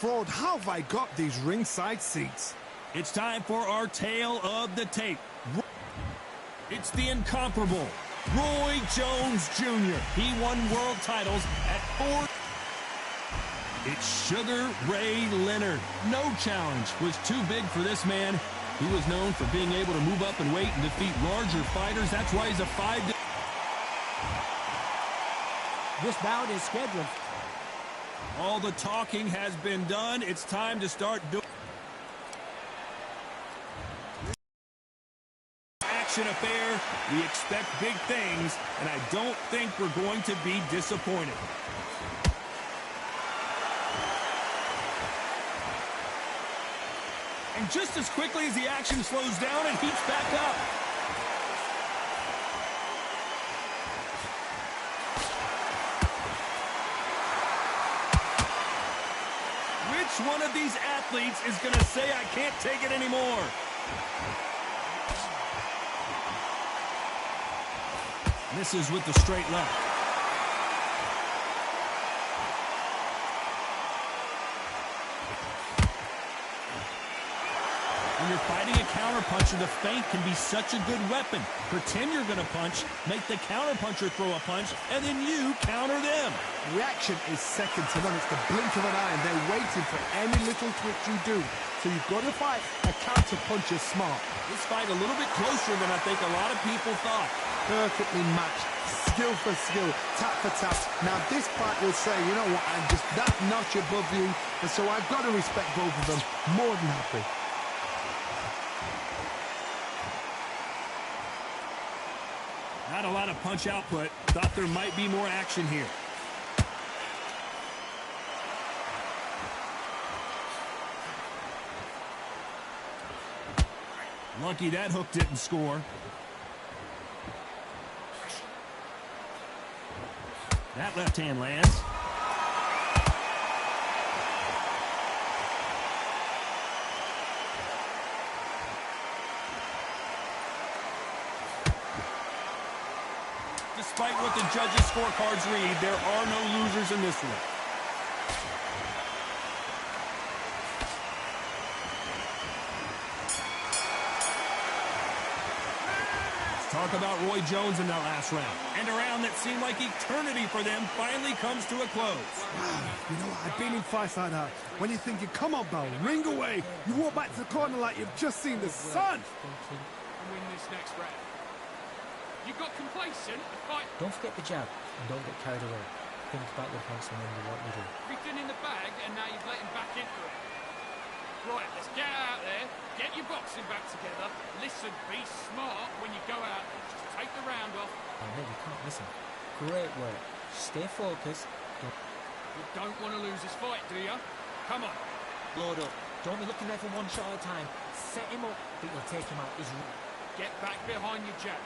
Fraud, how have I got these ringside seats? It's time for our tale of the tape. It's the incomparable Roy Jones Jr. He won world titles at 4. It's Sugar Ray Leonard. No challenge was too big for this man. He was known for being able to move up in weight and defeat larger fighters. That's why he's a 5. This bout is scheduled. All the talking has been done. It's time to start doing action affair. We expect big things, and I don't think we're going to be disappointed. And just as quickly as the action slows down, it heats back up. Which one of these athletes is going to say, I can't take it anymore? Misses with the straight left. When you're fighting a counterpuncher, the feint can be such a good weapon. Pretend you're going to punch, make the counterpuncher throw a punch, and then you counter them. Reaction is second to none. It's the blink of an eye, and they're waiting for any little twitch you do. So you've got to fight a counterpuncher smart. This fight a little bit closer than I think a lot of people thought. Perfectly matched, skill for skill, tap for tap. Now this fight will say, you know what, I'm just that notch above you, and so I've got to respect both of them. More than happy. Not a lot of punch output. Thought there might be more action here. Lucky that hook didn't score. That left hand lands. Despite what the judges' scorecards read, there are no losers in this one. Talk about Roy Jones in that last round. And a round that seemed like eternity for them finally comes to a close. Wow, you know what? I've been in fights like that. When you're thinking, come on, Bell, ring away. You walk back to the corner like you've just seen the sun. Win this next round. You got complacent. The fight. Don't forget the jab and don't get carried away. Think about your opponents and remember what you do. Everything in the bag, and now you've let him back into it. Right, let's get out there. Get your boxing back together. Listen, be smart when you go out. Just take the round off. Oh, no, you can't listen. Great work. Stay focused. You don't want to lose this fight, do you? Come on. Load up. Don't be looking there for one shot at a time. Set him up, but you'll take him out. Get back behind your jab.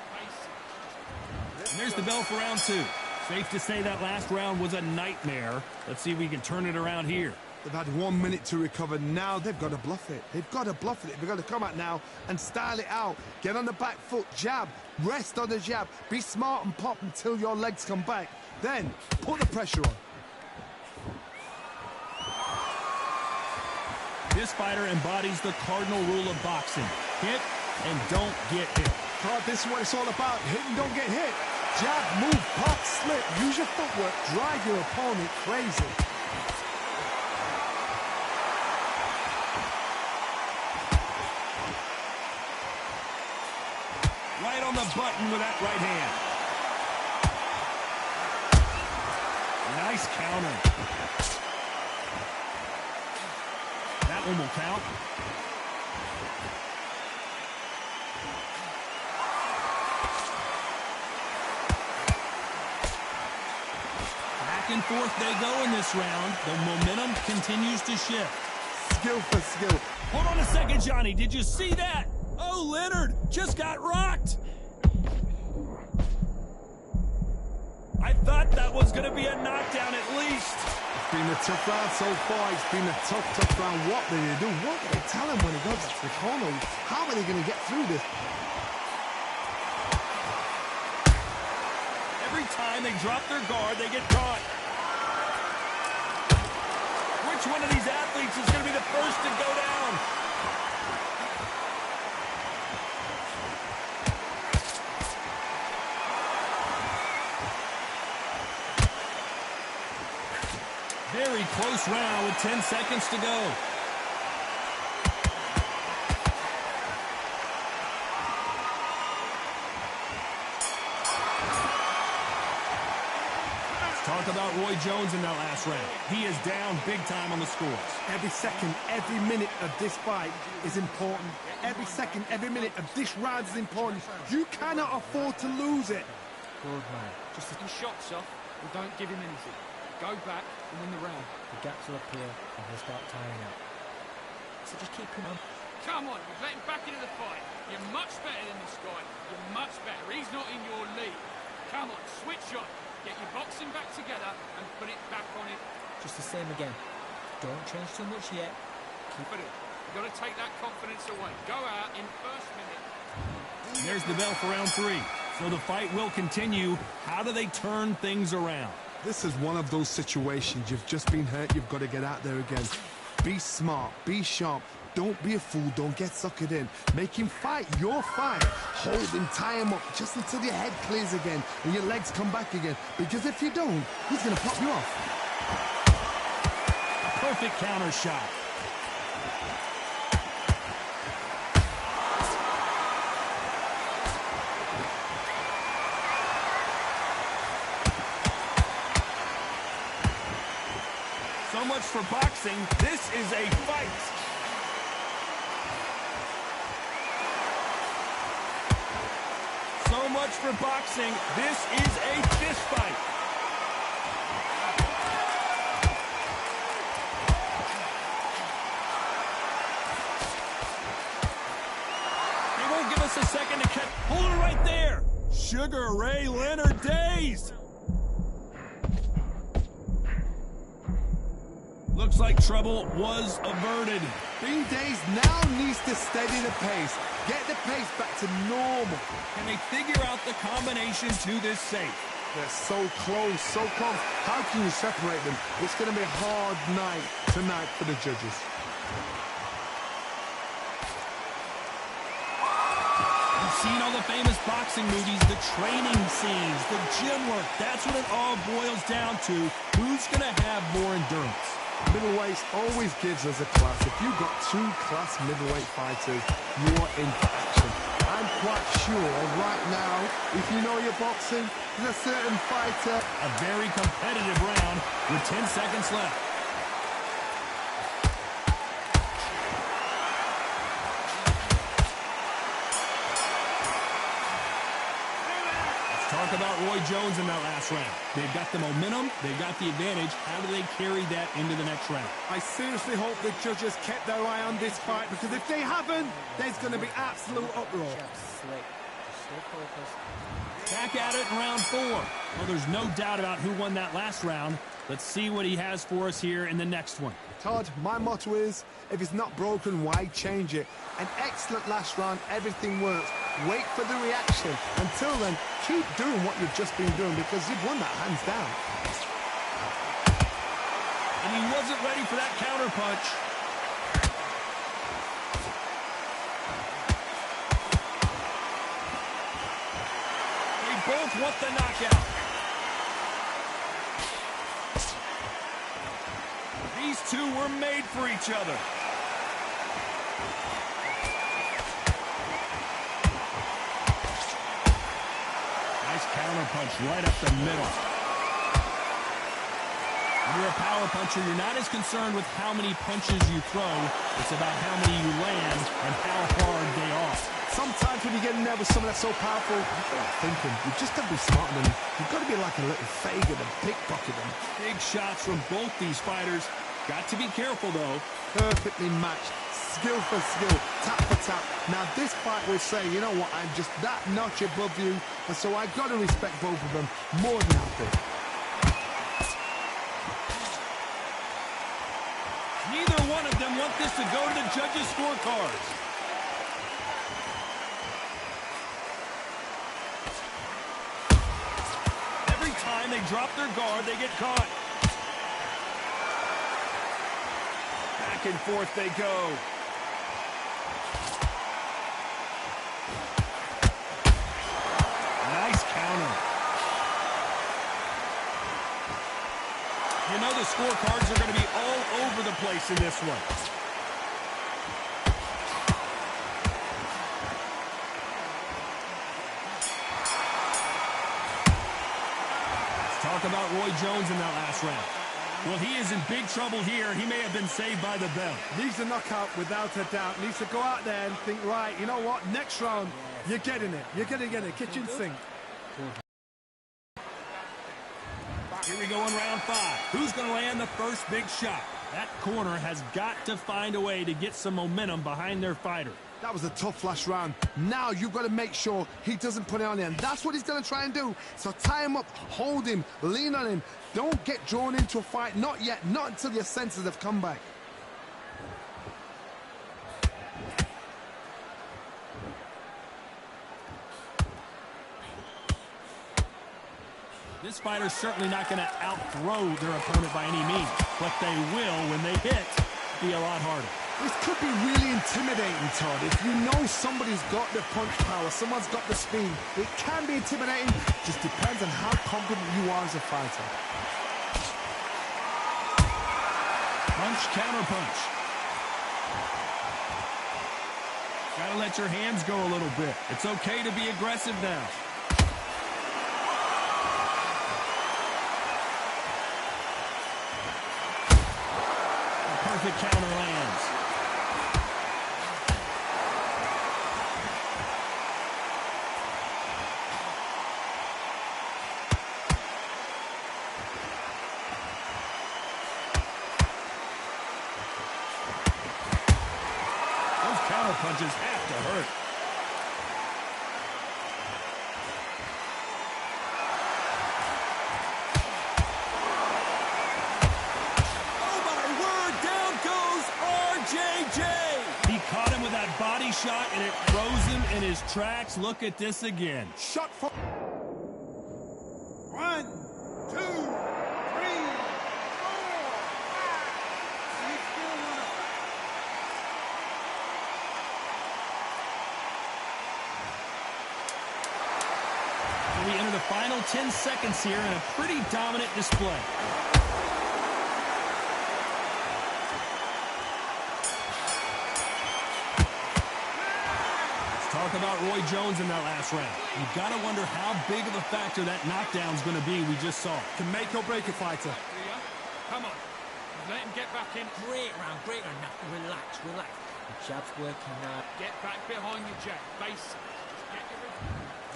And there's the bell for round 2. Safe to say that last round was a nightmare. Let's see if we can turn it around here. They've had 1 minute to recover. Now they've got to bluff it. They've got to bluff it. They've got to come out now and style it out. Get on the back foot, jab, rest on the jab. Be smart and pop until your legs come back. Then put the pressure on. This fighter embodies the cardinal rule of boxing. Hit and don't get hit. Oh, this is what it's all about. Hit and don't get hit. Jab, move, pop, slip. Use your footwork. Drive your opponent crazy. Right on the button with that right hand. Nice counter. That one will count. Back and forth they go in this round. The momentum continues to shift. Skill for skill. Hold on a second, Johnny. Did you see that? Oh, Leonard just got rocked. I thought that was going to be a knockdown at least. It's been a tough round so far. It's been a tough round. What do they do? What do they tell him when he goes to the corner? How are they going to get through this? Every time they drop their guard, they get caught. Which Which one of these athletes is going to be the first to go down? Very close round with 10 seconds to go. Talk about Roy Jones in that last round. He is down big time on the scores. Every second, every minute of this fight is important. Every second, every minute of this round is important. You cannot afford to lose it. Good man. Just taking shots off, or don't give him anything. Go back and win the round. The gaps will appear and he'll start tiring out. So just keep him on. Come on, you've let him back into the fight. You're much better than this guy. You're much better. He's not in your league. Come on, switch on. Get your boxing back together and put it back on it. Just the same again. Don't change too much yet. Keep it in. You've got to take that confidence away. Go out in first minute. There's the bell for round 3. So the fight will continue. How do they turn things around? This is one of those situations. You've just been hurt. You've got to get out there again. Be smart. Be sharp. Don't be a fool. Don't get suckered in. Make him fight your fight. Hold him, tie him up just until your head clears again and your legs come back again. Because if you don't, he's going to pop you off. Perfect counter shot. So much for boxing. This is a fight. So much for boxing. This is a fist fight. They won't give us a second to catch. Hold it right there. Sugar Ray Leonard dazed. Looks like trouble was averted. Being dazed now needs to steady the pace. Get the pace back to normal. Can they figure out the combination to this safe? They're so close, so close. How can you separate them? It's going to be a hard night tonight for the judges. You've seen all the famous boxing movies, the training scenes, the gym work. That's what it all boils down to. Who's going to have more endurance? Middleweight always gives us a class. If you've got 2 class middleweight fighters, you're in for action. I'm quite sure right now, if you know your boxing, there's a certain fighter. A very competitive round with 10 seconds left. Talk about Roy Jones in that last round. They've got the momentum, they've got the advantage. How do they carry that into the next round? I seriously hope the judges kept their eye on this fight, because if they haven't, there's going to be absolute uproar. Slick. Just stay focused. Back at it in round 4. Well, there's no doubt about who won that last round. Let's see what he has for us here in the next one. Todd, my motto is, if it's not broken, why change it? An excellent last round, everything works. Wait for the reaction. Until then, keep doing what you've just been doing, because you've won that hands down. And he wasn't ready for that counter punch. They both want the knockout. These two were made for each other. Nice counter punch right up the middle. When you're a power puncher, you're not as concerned with how many punches you throw. It's about how many you land and how hard they are. Sometimes when you get in there with someone that's so powerful, you've got to think him. You've just got to be smart than him. You've got to be like a little Fagin and pickpocket him. Big shots from both these fighters. Got to be careful, though. Perfectly matched. Skill for skill. Tap for tap. Now, this fight will say, you know what, I'm just that notch above you, and so I've got to respect both of them more than happy. Neither one of them want this to go to the judges' scorecards. Every time they drop their guard, they get caught. Back and forth they go. Nice counter. You know the scorecards are going to be all over the place in this one. Let's talk about Roy Jones in that last round. Well, he is in big trouble here. He may have been saved by the bell. Needs a knockout without a doubt. Needs to go out there and think, right, you know what, next round, you're getting it. You're going to get it. Kitchen sink. Here we go in round 5. Who's going to land the first big shot? That corner has got to find a way to get some momentum behind their fighter. That was a tough last round. Now you've got to make sure he doesn't put it on you, and that's what he's going to try and do. So tie him up, hold him, lean on him. Don't get drawn into a fight. Not yet. Not until your senses have come back. This fighter's certainly not going to outthrow their opponent by any means, but they will, when they hit, be a lot harder. This could be really intimidating, Todd. If you know somebody's got the punch power, someone's got the speed, it can be intimidating. Just depends on how confident you are as a fighter. Punch, counter punch. Gotta let your hands go a little bit. It's okay to be aggressive now. Perfect counter lands. Those counter punches have to hurt. He caught him with that body shot, and it froze him in his tracks. Look at this again. Shot for... 1, 2, 3, 4, 5. We enter the final 10 seconds here in a pretty dominant display. Talk about Roy Jones in that last round. You've got to wonder how big of a factor that knockdown's going to be we just saw. Can make or break a fighter. Come on. Let him get back in. Great round, great round. Now, relax, relax. The jab's working now. Get back behind your jab. Basic. Just get your rhythm.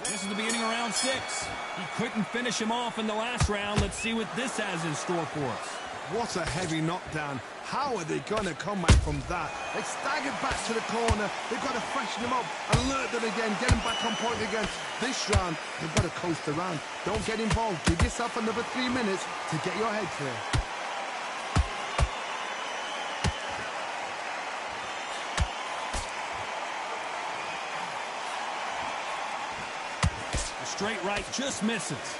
This is the beginning of round 6. He couldn't finish him off in the last round. Let's see what this has in store for us. What a heavy knockdown. How are they going to come back from that? They staggered back to the corner. They've got to freshen them up, alert them again, get them back on point again. This round, they've got to coast around. Don't get involved. Give yourself another 3 minutes to get your head clear. The straight right just misses.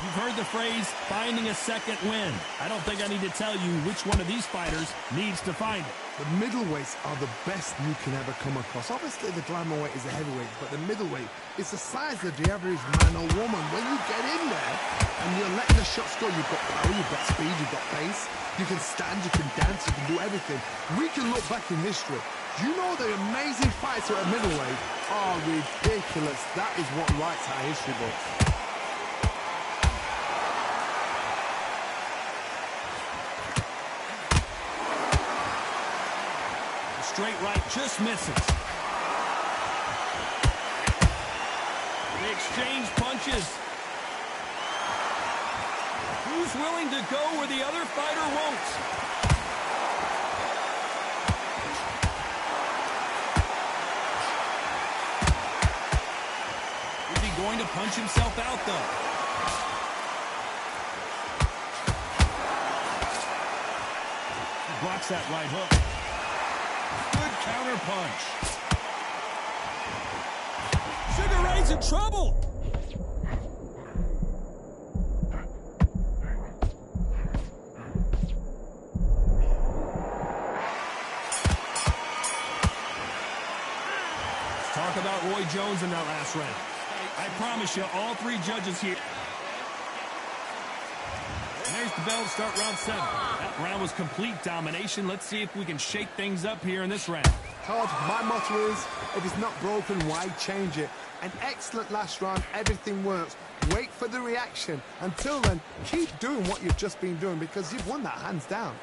You've heard the phrase, finding a second win. I don't think I need to tell you which one of these fighters needs to find it. The middleweights are the best you can ever come across. Obviously, the glamour weight is a heavyweight, but the middleweight is the size of the average man or woman. When you get in there and you're letting the shots go, you've got power, you've got speed, you've got pace. You can stand, you can dance, you can do everything. We can look back in history. You know the amazing fights at middleweight are ridiculous. That is what writes our history books. Straight right just misses. They exchange punches. Who's willing to go where the other fighter won't? Is he going to punch himself out, though? He blocks that right hook. Counter punch. Sugar Ray's in trouble. about Roy Jones in that last round. I promise you, all three judges here. And there's the bell to start round 7. That round was complete domination. Let's see if we can shake things up here in this round. Todd, my motto is, if it's not broken, why change it? An excellent last round, everything works. Wait for the reaction. Until then, keep doing what you've just been doing because you've won that hands down.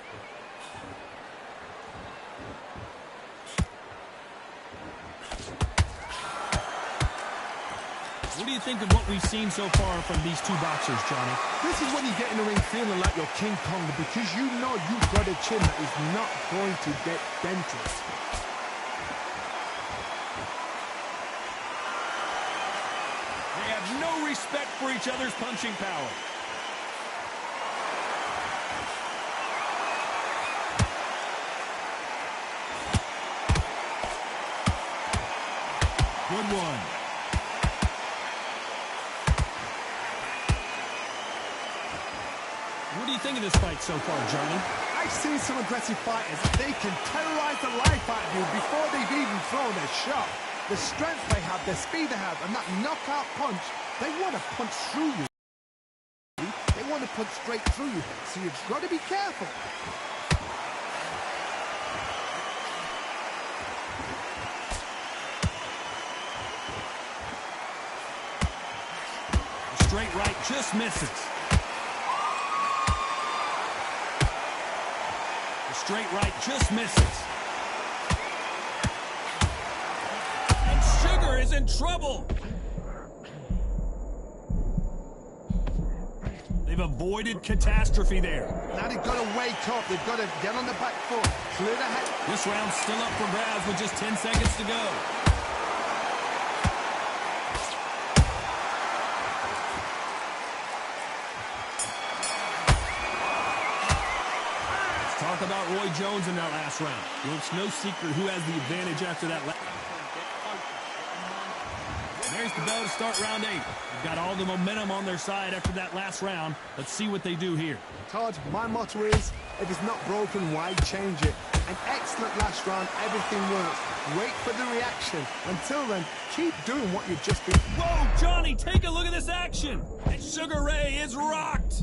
What do you think of what we've seen so far from these two boxers, Johnny? This is when you get in the ring feeling like you're King Kong because you know you've got a chin that is not going to get dented. They have no respect for each other's punching power. Good one. What do you think of this fight so far, Johnny? I've seen some aggressive fighters. They can terrorize the life out of you before they've even thrown a shot. The strength they have, the speed they have, and that knockout punch, they want to punch through you. They want to punch straight through you, so you've got to be careful. The straight right just misses. The straight right just misses. And Sugar is in trouble. They've avoided catastrophe there. Now they've got to wake up. They've got to get on the back foot, clear the head. This round's still up for grabs with just 10 seconds to go. Let's talk about Roy Jones in that last round. Well, it's no secret who has the advantage after that last. There's the bell to start round 8. They've got all the momentum on their side after that last round. Let's see what they do here. Todd, my motto is, if it's not broken, why change it? An excellent last round, everything works. Wait for the reaction. Until then, keep doing what you've just been. Whoa, Johnny, take a look at this action. And Sugar Ray is rocked.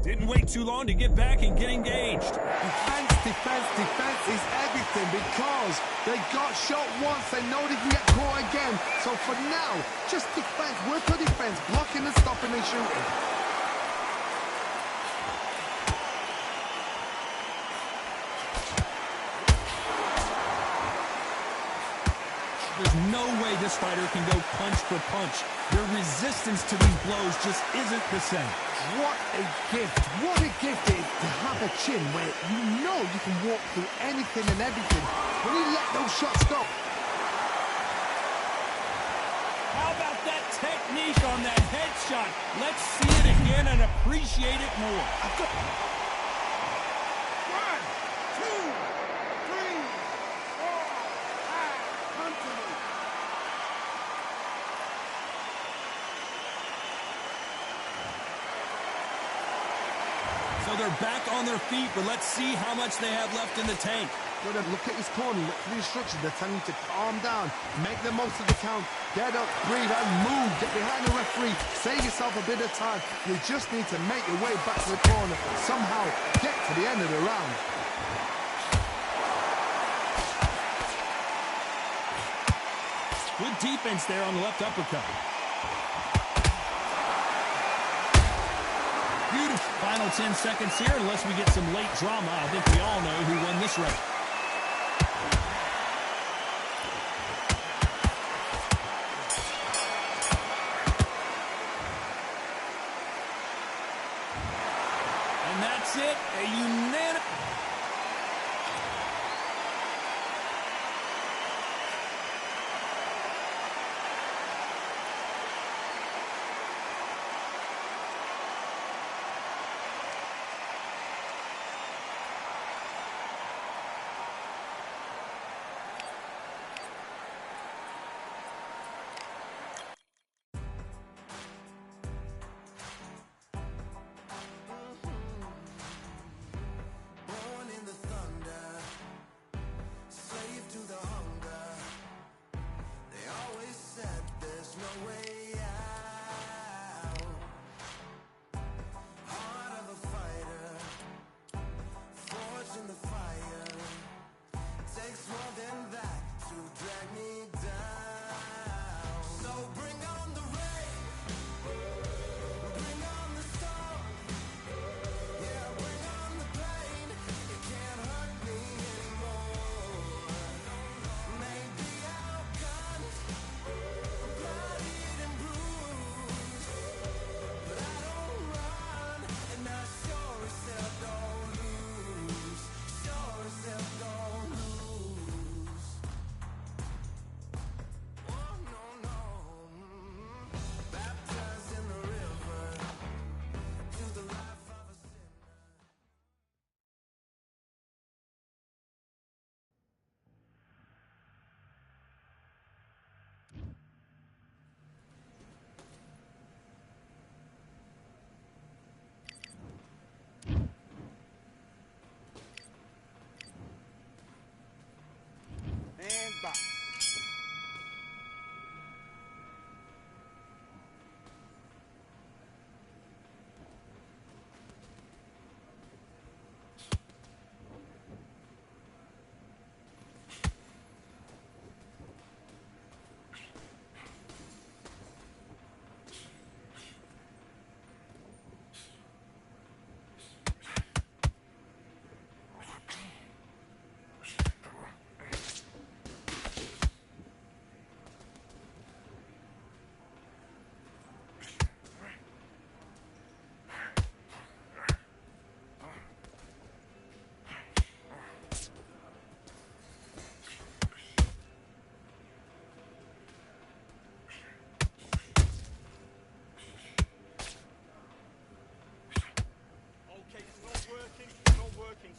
Didn't wait too long to get back and get engaged. Defense is everything because they got shot once. They know they can get caught again. So for now, just defense, work on defense, blocking and stopping and shooting. There's no way this fighter can go punch for punch. Their resistance to these blows just isn't the same. What a gift. What a gift it is to have a chin where you know you can walk through anything and everything. When you let those shots go. How about that technique on that headshot? Let's see it again and appreciate it more. One, two, three, four, five. Come to me. So they're back on their feet, but let's see how much they have left in the tank. Look at his corner, look for the instructions. They're telling him to calm down, make the most of the count, get up, breathe, and move. Get behind the referee, save yourself a bit of time. You just need to make your way back to the corner, somehow get to the end of the round. Good defense there on the left uppercut. Beautiful. Final 10 seconds here, unless we get some late drama. I think we all know who won this round. And that's it, a unanimous. Back.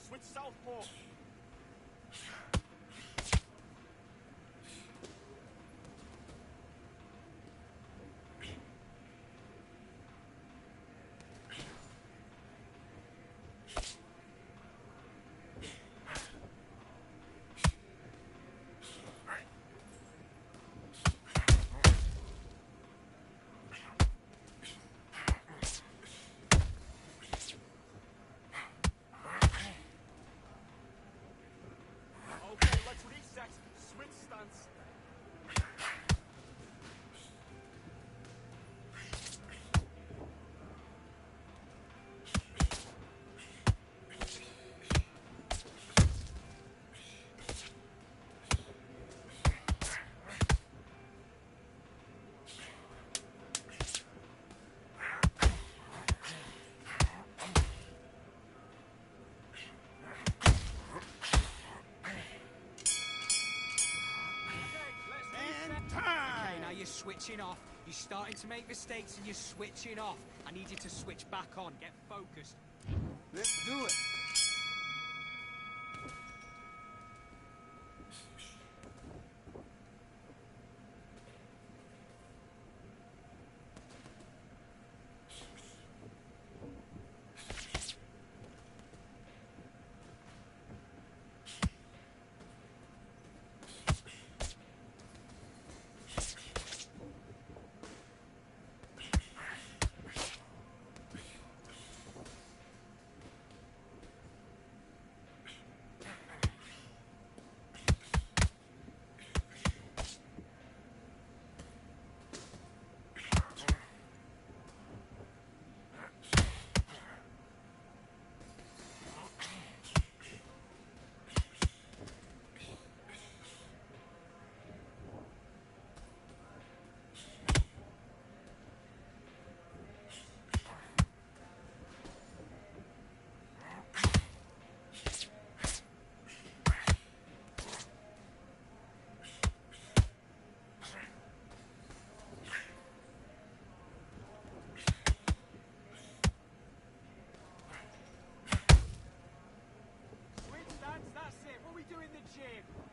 Switch southpaw. Okay, let's reset. Switch stance. You're switching off. You're starting to make mistakes and you're switching off. I need you to switch back on. Get focused. Let's do it.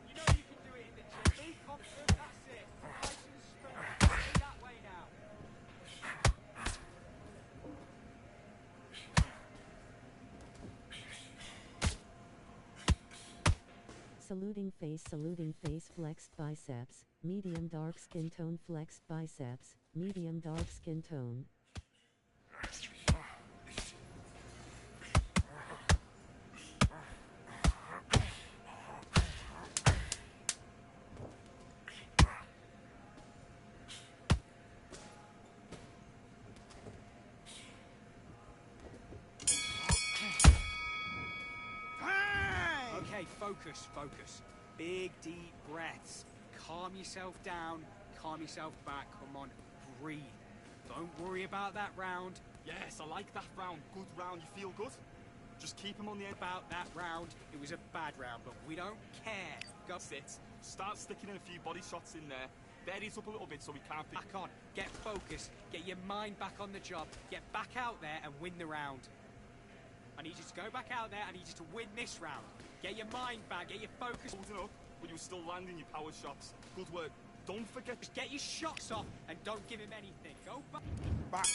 You know you can do it in the gym. Be confident, that's it. Nice and straight. Stay that way now. Saluting face, flexed biceps, medium dark skin tone, flexed biceps, medium dark skin tone. Okay, focus. Big, deep breaths. Calm yourself down, calm yourself back. Come on, breathe. Don't worry about that round. Yes, I like that round. Good round. You feel good? Just keep him on the end. About that round, it was a bad round, but we don't care. Go. Sit. Start sticking in a few body shots in there. Berries up a little bit so we can't be... Back on. Get focused. Get your mind back on the job. Get back out there and win the round. I need you to go back out there. I need you to win this round. Get your mind back. Get your focus. Holding up, but you were still landing your power shots. Good work. Don't forget... Just get your shots off and don't give him anything. Go back. Back.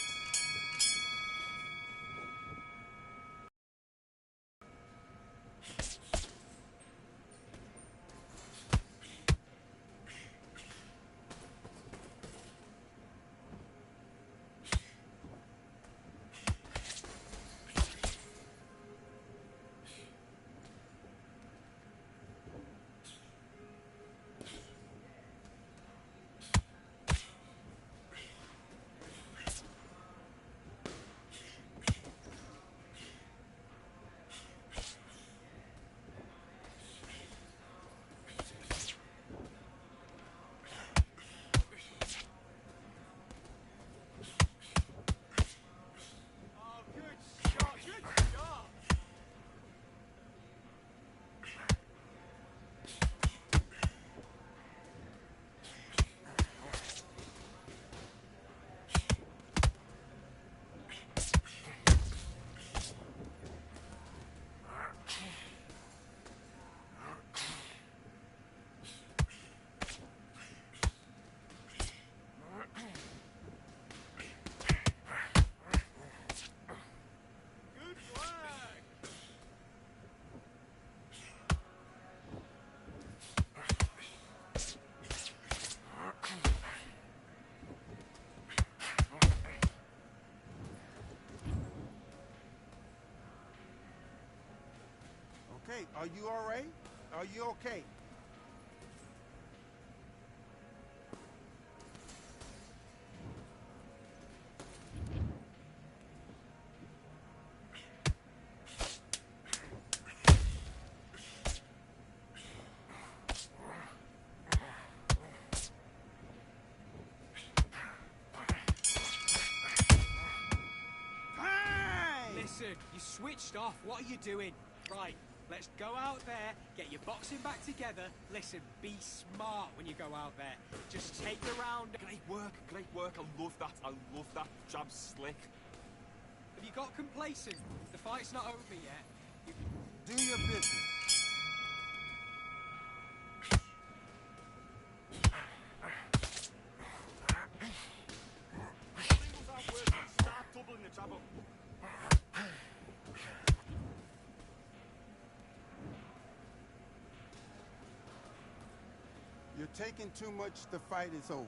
Are you all right? Are you okay? Listen, you switched off. What are you doing? Right, let's go out there, get your boxing back together. Listen, be smart when you go out there. Just take the round. Great work, great work. I love that. I love that. Jab slick. Have you got complacent? The fight's not over yet. Do your business. Singles aren't working. Start doubling the jab up. You're taking too much. The fight is over.